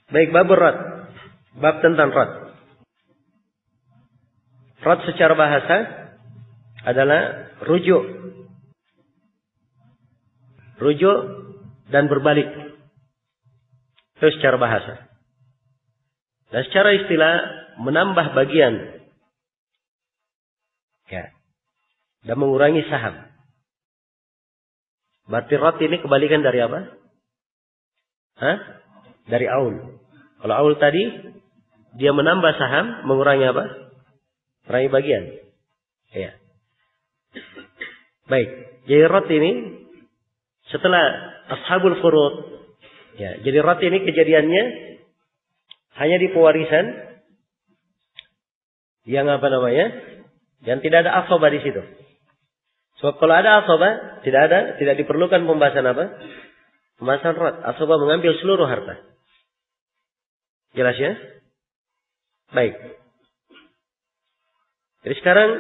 Baik, bab rad. Bab tentang rad. Rad secara bahasa adalah rujuk. Rujuk dan berbalik. Itu secara bahasa. Dan secara istilah menambah bagian. Ya. Dan mengurangi saham. Berarti rad ini kebalikan dari apa? Hah? Dari aul. Kalau aul tadi dia menambah saham, mengurangi apa? Mengurangi bagian. Ya. Baik. Jadi rad ini setelah ashabul furud. Ya, jadi rad ini kejadiannya hanya di pewarisan yang apa namanya? Yang tidak ada asabah di situ. Sebab kalau ada asabah, tidak diperlukan pembahasan apa? Pembahasan rad. Asabah mengambil seluruh harta. Jelas ya? Baik. Jadi sekarang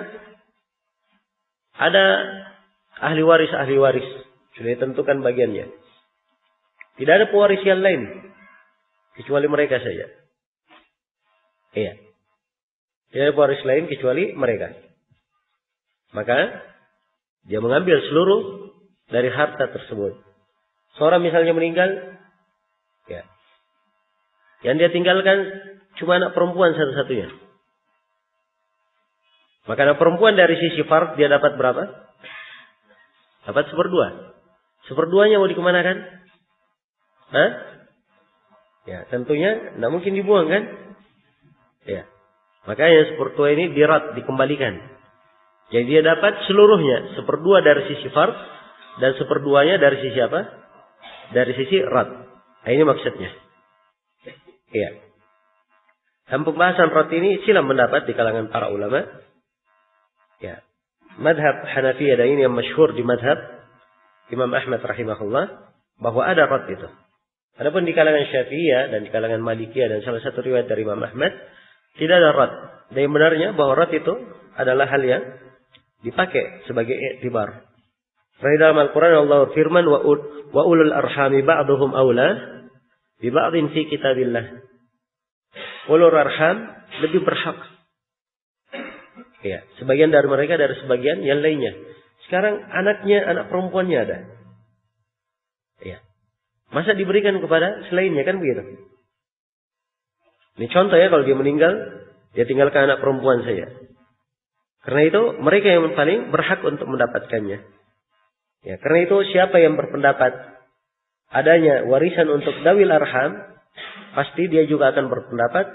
ada ahli waris. Sudah ditentukan bagiannya. Tidak ada pewaris yang lain. Kecuali mereka saja. Iya. Tidak ada pewaris lain kecuali mereka. Maka dia mengambil seluruh dari harta tersebut. Seorang misalnya meninggal, ya, yang dia tinggalkan cuma anak perempuan satu-satunya. Maka anak perempuan dari sisi fard dia dapat berapa? Dapat 1/2. 1/2-nya mau dikemanakan? Hah? Ya, tentunya tidak mungkin dibuang kan? Ya. Makanya 1/2 ini dirad, dikembalikan. Jadi dia dapat seluruhnya, 1/2 dari sisi fard dan 1/2-nya dari sisi apa? Dari sisi rad. Nah, ini maksudnya. Iya. Dan pembahasan rad ini silam mendapat di kalangan para ulama. Ya. Madhab Hanafiyah dan ini yang masyhur di madhab Imam Ahmad rahimahullah bahwa ada rad itu. Adapun di kalangan Syafi'iyah dan di kalangan Malikiyah dan salah satu riwayat dari Imam Ahmad tidak ada rad. Dan yang benarnya bahwa rad itu adalah hal yang dipakai sebagai iktibar. Karena dalam Al-Quran Allah firman wa ulul arhami ba'duhum awla bi ba'din fi kitabillah. Ulul arham lebih berhak. Ya, sebagian dari mereka dari sebagian yang lainnya. Sekarang anak perempuannya ada. Ya. Masa diberikan kepada selainnya kan begitu? Ini contoh ya, kalau dia meninggal, dia tinggalkan anak perempuan saya. Karena itu mereka yang paling berhak untuk mendapatkannya. Ya, karena itu siapa yang berpendapat adanya warisan untuk dawil arham, pasti dia juga akan berpendapat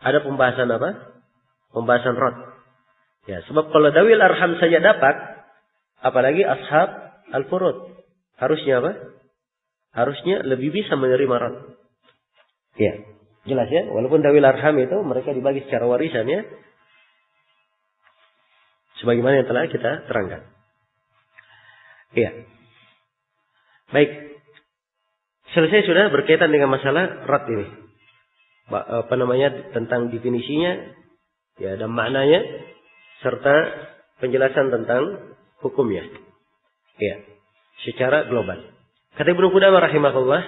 ada pembahasan apa? Pembahasan rad. Ya, sebab kalau dawil arham saja dapat, apalagi ashab al-furud, harusnya apa? Harusnya lebih bisa menerima rad. Ya, jelas ya. Walaupun dawil arham itu mereka dibagi secara warisan ya, sebagaimana yang telah kita terangkan. Iya. Baik. Selesai sudah berkaitan dengan masalah rad ini. Apa namanya, tentang definisinya, ya, dan maknanya, serta penjelasan tentang hukumnya. Iya. Secara global. Kata Ibnu Qudamah rahimahullah,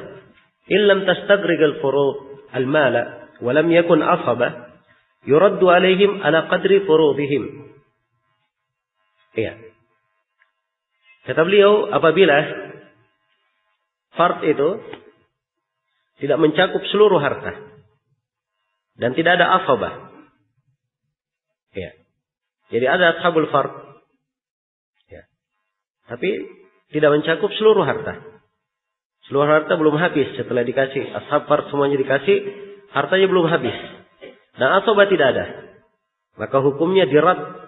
"Illam tastagrig al-furud al-mala wa lam yakun asaba, yuraddu alaihim ala qadri furudihim." Iya. Kata beliau, apabila fard itu tidak mencakup seluruh harta dan tidak ada asabah, ya, jadi ada ashabul fard, ya, tapi tidak mencakup seluruh harta. Seluruh harta belum habis setelah dikasih ashab fard semuanya dikasih, hartanya belum habis. Dan asabah tidak ada, maka hukumnya dirad,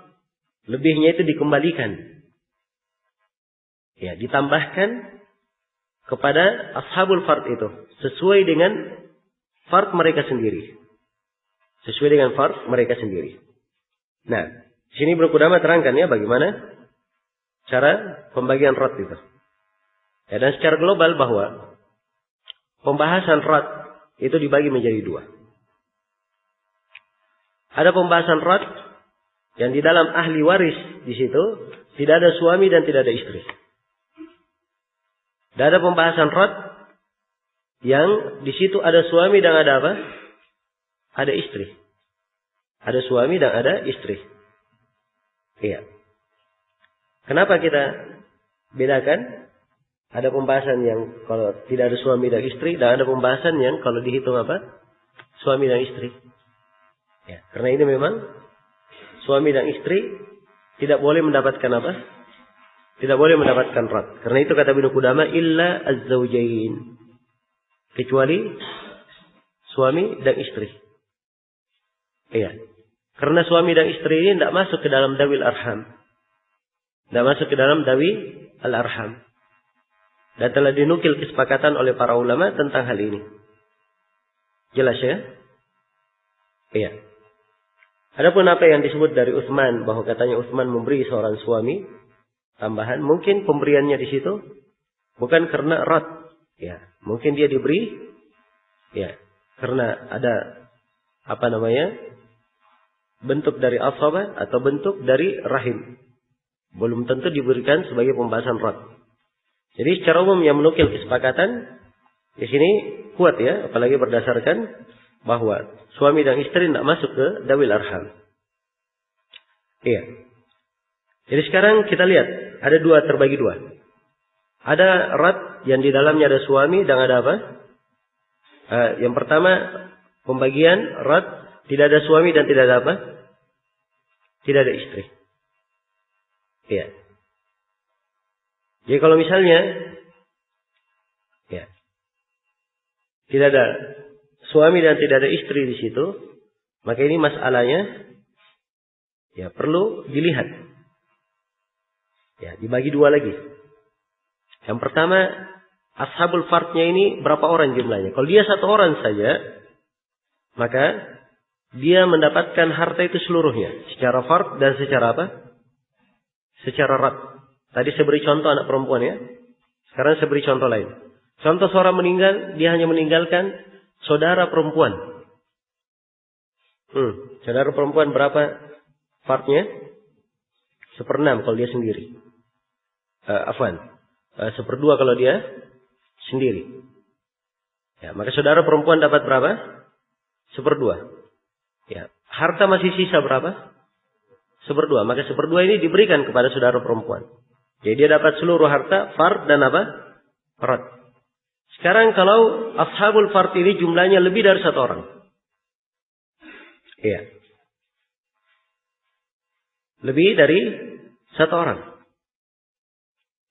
lebihnya itu dikembalikan. Ya, ditambahkan kepada ashabul fard itu sesuai dengan fard mereka sendiri. Sesuai dengan fard mereka sendiri. Nah, di sini Ibnu Qudamah terangkan ya bagaimana cara pembagian rad itu. Ya, dan secara global bahwa pembahasan rad itu dibagi menjadi 2. Ada pembahasan rad yang di dalam ahli waris di situ tidak ada suami dan tidak ada istri. Dan ada pembahasan rad yang di situ ada suami dan ada apa? Ada istri. Ada suami dan ada istri. Iya. Kenapa kita bedakan? Ada pembahasan yang kalau tidak ada suami dan istri, dan ada pembahasan yang kalau dihitung apa? Suami dan istri. Ya, karena ini memang suami dan istri tidak boleh mendapatkan apa? Tidak boleh mendapatkan rad. Karena itu kata Ibnu Qudamah, illa az-zawjain. Kecuali suami dan istri. Iya. Karena suami dan istri ini tidak masuk ke dalam dawil arham. Tidak masuk ke dalam dawi al-arham. Dan telah dinukil kesepakatan oleh para ulama tentang hal ini. Jelas ya? Iya. Adapun apa yang disebut dari Utsman, bahwa katanya Utsman memberi seorang suami tambahan, mungkin pemberiannya di situ bukan karena rad. Ya, mungkin dia diberi ya karena ada bentuk dari asabah atau bentuk dari rahim. Belum tentu diberikan sebagai pembahasan rad. Jadi secara umum yang menukil kesepakatan di sini kuat ya, apalagi berdasarkan bahwa suami dan istri tidak masuk ke dawil arham. Iya. Jadi sekarang kita lihat ada terbagi dua. Ada rad yang di dalamnya ada suami dan ada apa? Yang pertama pembagian rad tidak ada suami dan tidak ada apa? Tidak ada istri. Iya. Jadi kalau misalnya ya tidak ada suami dan tidak ada istri di situ, maka ini masalahnya ya perlu dilihat. Ya, dibagi dua lagi. Yang pertama, ashabul fardnya ini berapa orang jumlahnya? Kalau dia satu orang saja, maka dia mendapatkan harta itu seluruhnya. Secara fard dan secara apa? Secara rad. Tadi saya beri contoh anak perempuan ya. Sekarang saya beri contoh lain. Contoh seorang meninggal, dia hanya meninggalkan saudara perempuan. Saudara perempuan berapa fardnya? 1/6 kalau dia sendiri. 1/2 kalau dia sendiri. Ya, maka saudara perempuan dapat berapa? 1/2. Ya, harta masih sisa berapa? 1/2. Maka 1/2 ini diberikan kepada saudara perempuan. Jadi dia dapat seluruh harta fard dan apa? Rad. Sekarang kalau ashabul fard ini jumlahnya lebih dari satu orang. Iya. Lebih dari satu orang.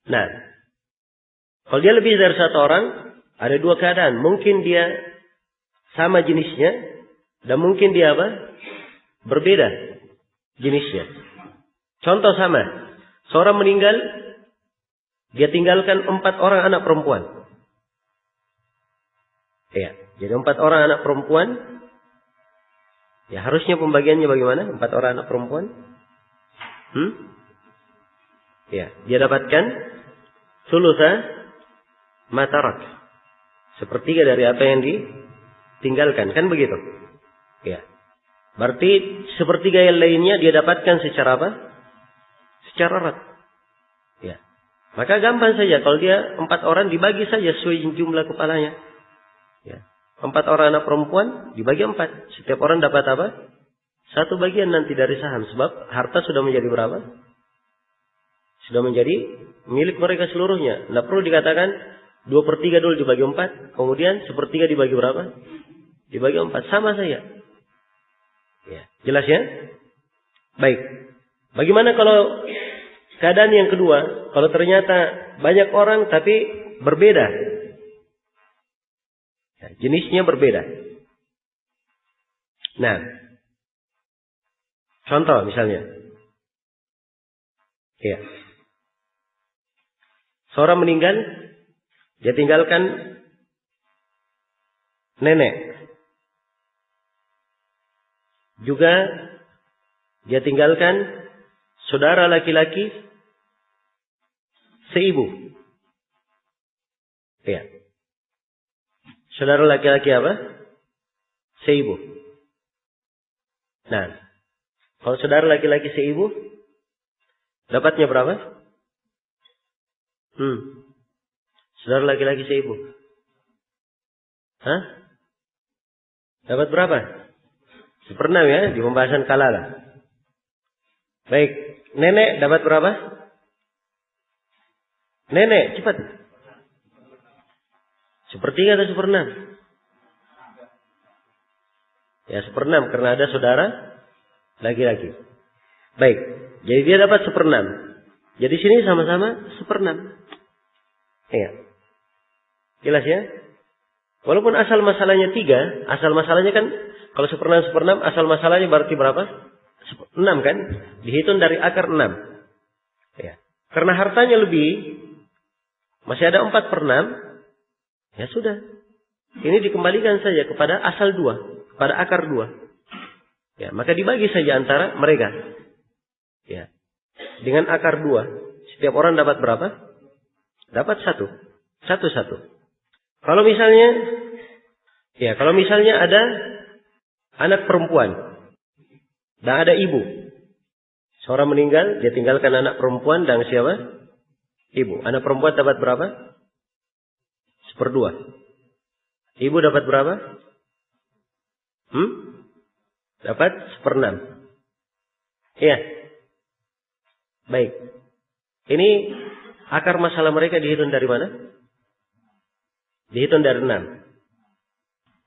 Nah, kalau dia lebih dari satu orang, ada dua keadaan. Mungkin dia sama jenisnya, dan mungkin dia apa? Berbeda jenisnya. Contoh sama. Seorang meninggal, dia tinggalkan 4 orang anak perempuan. Ya, jadi 4 orang anak perempuan. Ya, harusnya pembagiannya bagaimana? 4 orang anak perempuan. Ya, dia dapatkan sulusa matarak. Sepertiga dari apa yang ditinggalkan. Kan begitu? Ya. Berarti sepertiga yang lainnya dia dapatkan secara apa? Secara rad. Ya. Maka gampang saja. Kalau dia 4 orang dibagi saja sesuai jumlah kepalanya. Ya. 4 orang anak perempuan dibagi 4. Setiap orang dapat apa? 1 bagian nanti dari saham. Sebab harta sudah menjadi berapa? Sudah menjadi milik mereka seluruhnya. Tidak perlu dikatakan 2/3 dulu dibagi 4. Kemudian 1/3 dibagi berapa? Dibagi 4. Sama saja. Ya. Jelas ya? Baik. Bagaimana kalau keadaan yang kedua? Kalau ternyata banyak orang tapi berbeda. Ya, jenisnya berbeda. Nah. Contoh misalnya. Ya. Seorang meninggal, dia tinggalkan nenek. Juga dia tinggalkan saudara laki-laki seibu. Ya. Saudara laki-laki apa? Seibu. Nah, kalau saudara laki-laki seibu, dapatnya berapa? Saudara laki-laki seibu. Hah? Dapat berapa? 1/6 ya di pembahasan kalala. Baik, nenek dapat berapa? Nenek, cepat. 1/3 atau 1/6? Ya 1/6 karena ada saudara laki-laki. Baik, jadi dia dapat 1/6. Jadi sini sama-sama 1/6. Iya. Jelas ya? Walaupun asal masalahnya 3, asal masalahnya kan kalau 1/6, asal masalahnya berarti berapa? 6 kan? Dihitung dari akar 6. Ya. Karena hartanya lebih, masih ada 4/6, ya sudah. Ini dikembalikan saja kepada asal 2, kepada akar 2. Ya, maka dibagi saja antara mereka. Ya. Dengan akar 2, setiap orang dapat berapa? Dapat 1. 1. Kalau misalnya ada anak perempuan dan ada ibu. Seorang meninggal, dia tinggalkan anak perempuan dan siapa? Ibu. Anak perempuan dapat berapa? 1/2. Ibu dapat berapa? Dapat 1/6. Iya. Baik. Ini akar masalah mereka dihitung dari mana? Dihitung dari 6.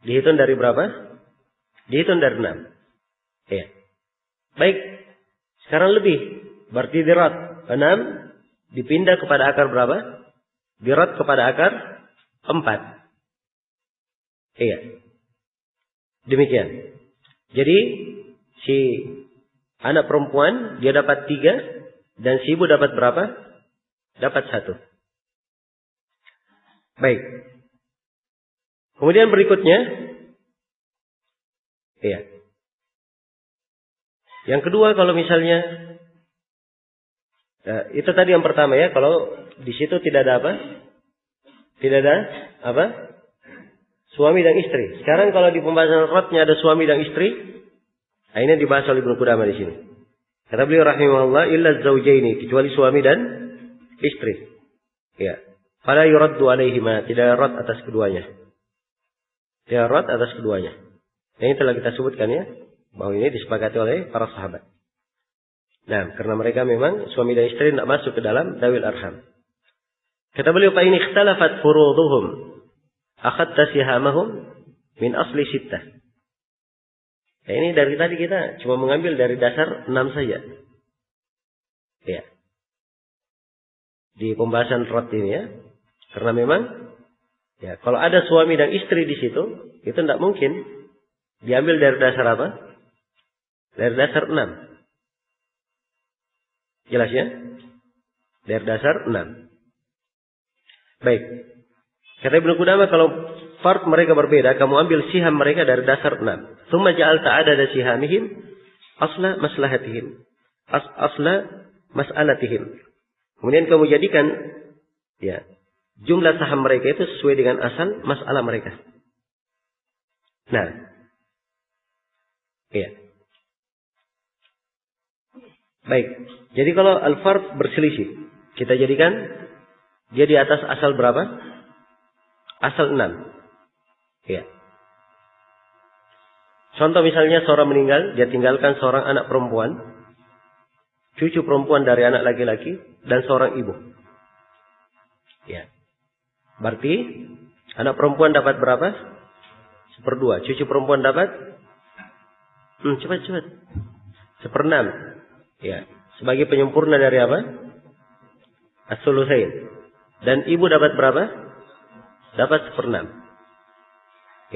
Dihitung dari berapa? Dihitung dari 6. Iya. Baik. Sekarang lebih. Berarti dirat 6 dipindah kepada akar berapa? Dirat kepada akar 4. Iya. Demikian. Jadi si anak perempuan dia dapat 3 dan si ibu dapat berapa? Dapat 1. Baik. Kemudian berikutnya, iya. Yang kedua kalau misalnya, itu tadi yang pertama ya, kalau di situ tidak ada apa? Tidak ada apa? Suami dan istri. Sekarang kalau di pembahasan rotnya ada suami dan istri, nah ini dibahas oleh Ibnu Qudamah di sini. Kata beliau rahimahullah, illa zaujaini, kecuali suami dan istri. Ya. Fala yuraddu alaihima, tidak rad atas keduanya. Tidak rad atas keduanya. Ini telah kita sebutkan ya, bahwa ini disepakati oleh para sahabat. Nah, karena mereka memang suami dan istri tidak masuk ke dalam dawil arham. Kata beliau, fa in ikhtalafat furuduhum akhadta sihamahum min asli sittah. Ya, ini dari tadi kita cuma mengambil dari dasar 6 saja. Ya. Di pembahasan rot ini ya. Karena memang ya, kalau ada suami dan istri di situ, itu tidak mungkin diambil dari dasar apa? Dari dasar 6. Jelas ya? Dari dasar 6. Baik. Kata Ibnu Qudamah, kalau fard mereka berbeda, kamu ambil siham mereka dari dasar 6. Tsumma ja'alta adada sihamihim asla maslahatihim. Asla mas'alatihim. Kemudian kamu jadikan ya, jumlah saham mereka itu sesuai dengan asal masalah mereka. Nah. Iya. Baik. Jadi kalau al-fard berselisih, kita jadikan dia di atas asal berapa? Asal 6. Iya. Contoh misalnya seorang meninggal, dia tinggalkan seorang anak perempuan, cucu perempuan dari anak laki-laki, dan seorang ibu. Ya. Berarti anak perempuan dapat berapa? 1/2. Cucu perempuan dapat? Cepat. 1/6. Ya. Sebagai penyempurna dari apa? As-sulusain. Dan ibu dapat berapa? Dapat 1/6.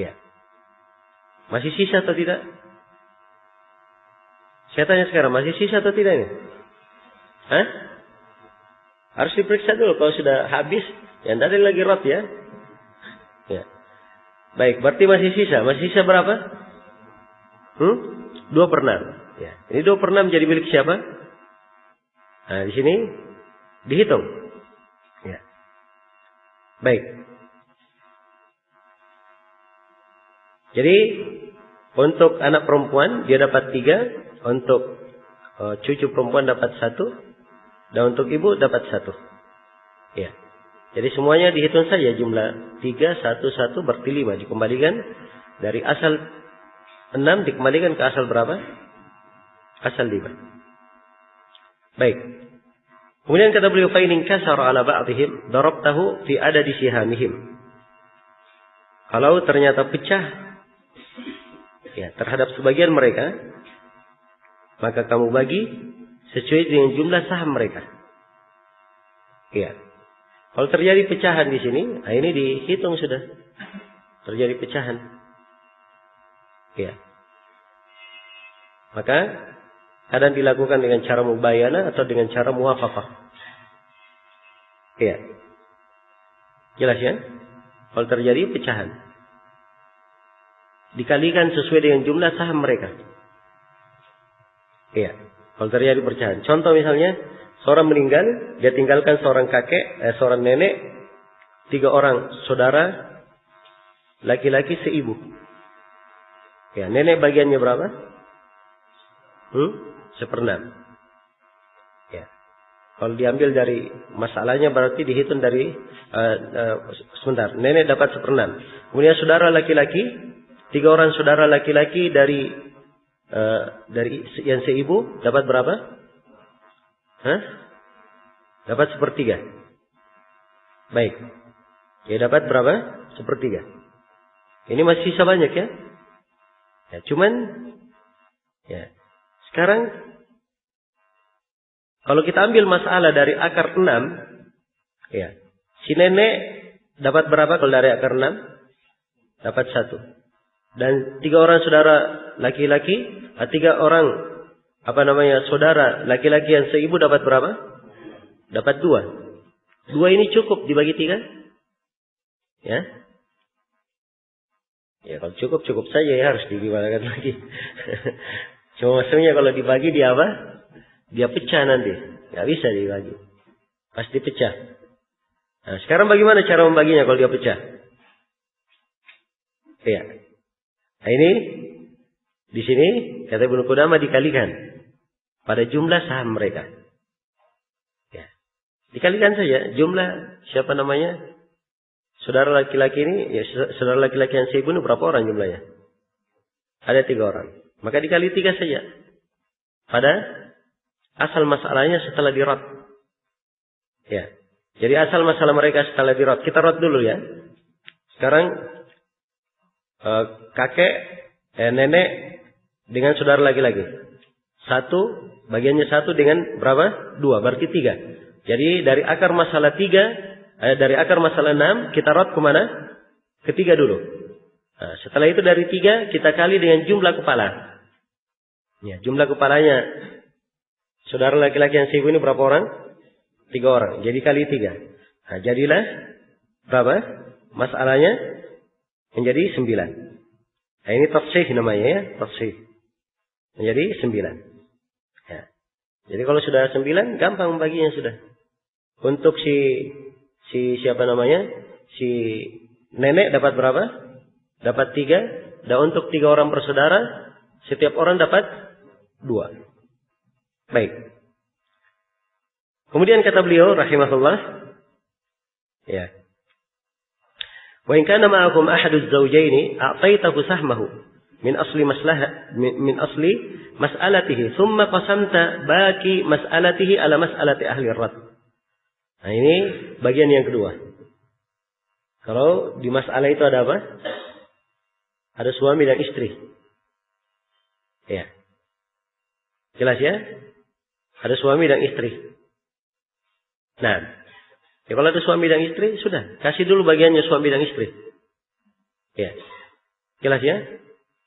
Ya. Masih sisa atau tidak? Saya tanya sekarang, masih sisa atau tidak ini? Hah? Harus diperiksa dulu. Kalau sudah habis, yang tadi lagi rot ya. Ya. Baik, berarti masih sisa. Masih sisa berapa? 2/6. Ya. Ini 2/6 jadi milik siapa? Nah, di sini dihitung. Ya. Baik. Jadi untuk anak perempuan dia dapat 3, untuk cucu perempuan dapat 1, dan untuk ibu dapat 1. Ya. Jadi semuanya dihitung saja jumlah 3, 1, 1 berarti 5. Dikembalikan dari asal 6 dikembalikan ke asal berapa? Asal 5. Baik. Kemudian kata beliau, fa in kasara ala ba'dihim darabtahu fi adadi sihamihim. Kalau ternyata pecah ya terhadap sebagian mereka, maka kamu bagi sesuai dengan jumlah saham mereka. Ya. Kalau terjadi pecahan di sini, nah ini dihitung sudah. Terjadi pecahan. Ya. Maka kadang dilakukan dengan cara mubayana atau dengan cara muwafaqah. Ya. Jelas ya? Kalau terjadi pecahan, dikalikan sesuai dengan jumlah saham mereka. Ya. Kalau terjadi pecahan. Contoh misalnya, seorang meninggal, dia tinggalkan seorang kakek, seorang nenek, 3 orang saudara, laki-laki seibu. Ya, nenek bagiannya berapa? 1/6. Ya. Kalau diambil dari masalahnya berarti dihitung dari sebentar. Nenek dapat 1/6. Kemudian saudara laki-laki, 3 orang saudara laki-laki dari yang seibu dapat berapa? Dapat 1/3. Baik. Ya dapat berapa? 1/3. Ini masih sisa banyak ya. Ya cuman ya sekarang kalau kita ambil masalah dari akar 6, ya si nenek dapat berapa kalau dari akar 6? Dapat 1. Dan 3 orang saudara laki-laki, 3 orang saudara laki-laki yang seibu dapat berapa? Dapat 2. 2 ini cukup dibagi 3? Ya. Ya kalau cukup saja ya, harus digimanakan lagi. Cuma maksudnya kalau dibagi dia apa? Dia pecah nanti. Nggak bisa dibagi. Pasti pecah. Nah, sekarang bagaimana cara membaginya kalau dia pecah? Ya. Nah ini di sini kata Ibnu Qudamah dikalikan pada jumlah saham mereka. Ya. Dikalikan saja jumlah saudara laki-laki ini, ya saudara laki-laki yang seibu ini berapa orang jumlahnya? Ada 3 orang. Maka dikali 3 saja. Pada asal masalahnya setelah dirot. Ya. Jadi asal masalah mereka setelah dirot. Kita rot dulu ya. Sekarang nenek dengan saudara laki-laki. 1, bagiannya 1 dengan berapa? 2, berarti 3. Jadi dari akar masalah 3, dari akar masalah 6, kita rot kemana? Ke 3 dulu. Nah, setelah itu dari 3, kita kali dengan jumlah kepala. Ya, jumlah kepalanya saudara laki-laki yang seibu ini berapa orang? 3 orang. Jadi kali 3. Nah, jadilah berapa? Masalahnya menjadi 9. Nah, ini tafsih namanya ya, tafsih. Menjadi 9. Ya. Jadi kalau sudah 9, gampang membaginya sudah. Untuk si nenek dapat berapa? Dapat 3. Dan untuk 3 orang bersaudara, setiap orang dapat 2. Baik. Kemudian kata beliau rahimahullah, ya. Wa in kana ma'akum ahaduz zawjaini a'taitahu sahmahu min asli mas'alatihi thumma qasamta baqi mas'alatihi ala mas'alati ahli ar-rad. Nah, ini bagian yang kedua. Kalau di masalah itu ada apa? Ada suami dan istri. Ya. Jelas ya? Ada suami dan istri. Nah, ya kalau ada suami dan istri, sudah. Kasih dulu bagiannya suami dan istri. Ya. Jelas ya?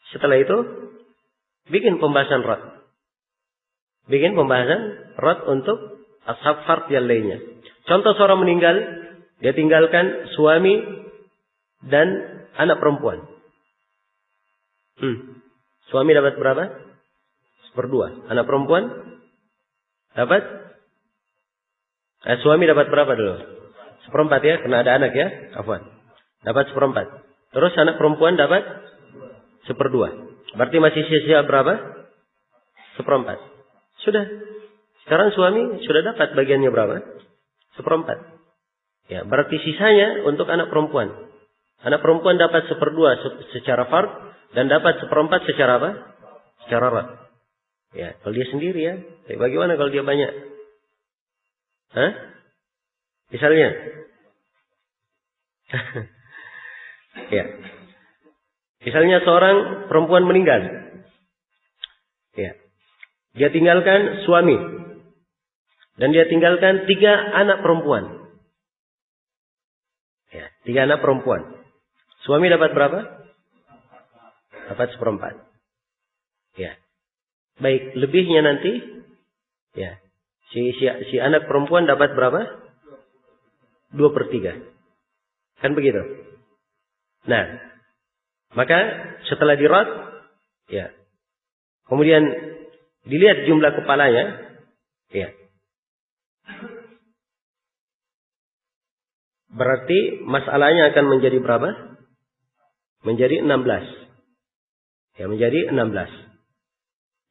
Setelah itu, bikin pembahasan rad. Bikin pembahasan rad untuk ashab fard yang lainnya. Contoh seorang meninggal, dia tinggalkan suami dan anak perempuan. Suami dapat berapa? 1/2. Anak perempuan dapat? Suami dapat berapa dulu? 1/4 ya, karena ada anak ya. Afwan. Dapat 1/4. Terus anak perempuan dapat 1/2. Berarti masih sisa berapa? 1/4. Sudah. Sekarang suami sudah dapat bagiannya berapa? 1/4. Ya, berarti sisanya untuk anak perempuan. Anak perempuan dapat 1/2 secara fard dan dapat 1/4 secara apa? Secara rad. Ya, kalau dia sendiri ya. Tapi bagaimana kalau dia banyak? Hah? Misalnya. Ya. Misalnya seorang perempuan meninggal. Ya. Dia tinggalkan suami. Dan dia tinggalkan 3 anak perempuan. Ya, 3 anak perempuan. Suami dapat berapa? Dapat 1/4. Ya. Baik, lebihnya nanti ya. Si anak perempuan dapat berapa? 2/3. Kan begitu? Nah, maka setelah dirad, ya. Kemudian dilihat jumlah kepalanya, ya. Berarti masalahnya akan menjadi berapa? Menjadi 16. Ya, menjadi 16.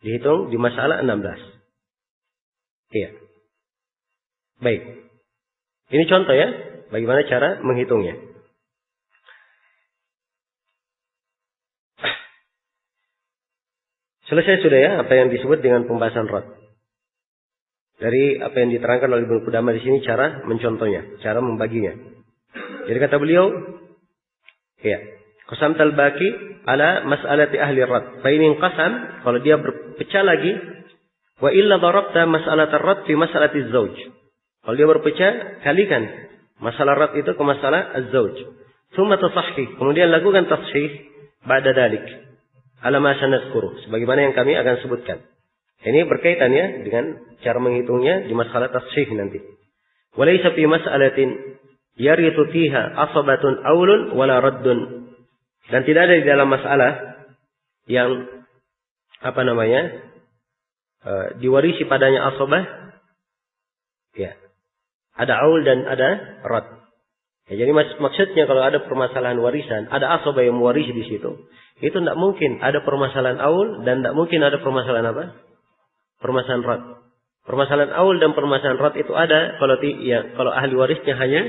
Dihitung di masalah 16. Iya. Baik. Ini contoh ya, bagaimana cara menghitungnya. Selesai sudah ya apa yang disebut dengan pembahasan rad. Dari apa yang diterangkan oleh Ibnu Qudamah di sini cara mencontohnya, cara membaginya. Jadi kata beliau, ya, qasamtal baqi ala mas'alati ahli rad. Fa in qasam, kalau dia berpecah lagi, wa illa darabta mas'alat ar-rad fi mas'alati az-zawj. Kalau dia berpecah, kalikan masalah rad itu ke masalah az-zawj. Tsumma tasahhih, kemudian lakukan tashih ba'da dalik. Ala ma sanadkuru, sebagaimana yang kami akan sebutkan. Ini berkaitan ya dengan cara menghitungnya di masalah tashih nanti. Walaysa fi mas'alatin yarithu fiha asabatun aulun wala raddun. Dan tidak ada di dalam masalah yang diwarisi padanya asabah, ya, ada aul dan ada rad. Ya, jadi maksudnya kalau ada permasalahan warisan, ada asabah yang mewarisi di situ, itu tidak mungkin ada permasalahan aul dan tidak mungkin ada permasalahan apa? Permasalahan rad. Permasalahan aul dan permasalahan rad itu ada kalau ahli warisnya hanya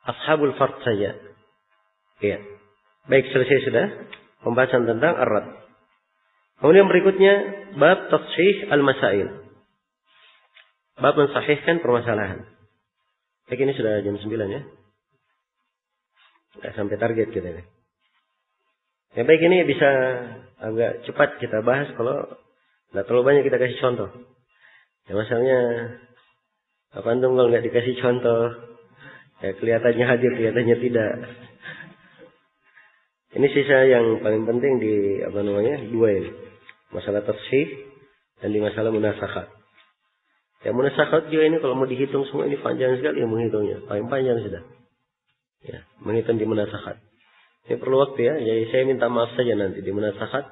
ashabul fard saja. Ya. Baik, selesai sudah pembahasan tentang ar-rad. Kemudian berikutnya bab tashih al-masail. Bab mensahihkan permasalahan. Baik, ini sudah jam 9 ya. Sudah sampai target kita ini. Ya baik, ini bisa agak cepat kita bahas kalau tidak terlalu banyak kita kasih contoh. Ya masalahnya apa antum kalau nggak dikasih contoh, ya kelihatannya hadir, kelihatannya tidak. Ini sisa yang paling penting di dua ini. Masalah tashih dan di masalah munasakhat. Ya munasakhat juga ini kalau mau dihitung semua ini panjang sekali yang menghitungnya. Paling panjang sudah. Ya, menghitung di munasakhat. Ini perlu waktu ya. Jadi saya minta maaf saja nanti di munasakhat.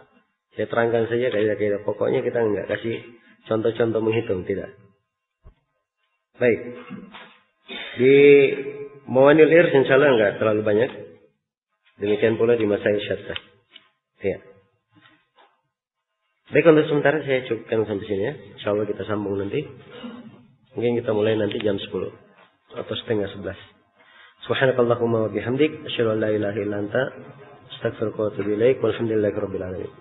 Saya terangkan saja kaidah-kaidah. Pokoknya kita nggak kasih contoh-contoh menghitung, tidak. Baik. Di Mawanil Irs insyaallah nggak terlalu banyak. Demikian pula di Masail Syattah. Ya. Baik, untuk sementara saya cukupkan sampai sini ya. Insyaallah kita sambung nanti. Mungkin kita mulai nanti jam 10 atau setengah 11. Subhanakallahumma wa bihamdik asyhadu an la ilaha illa anta astaghfiruka wa atubu ilaik. Walhamdulillahirabbil alamin.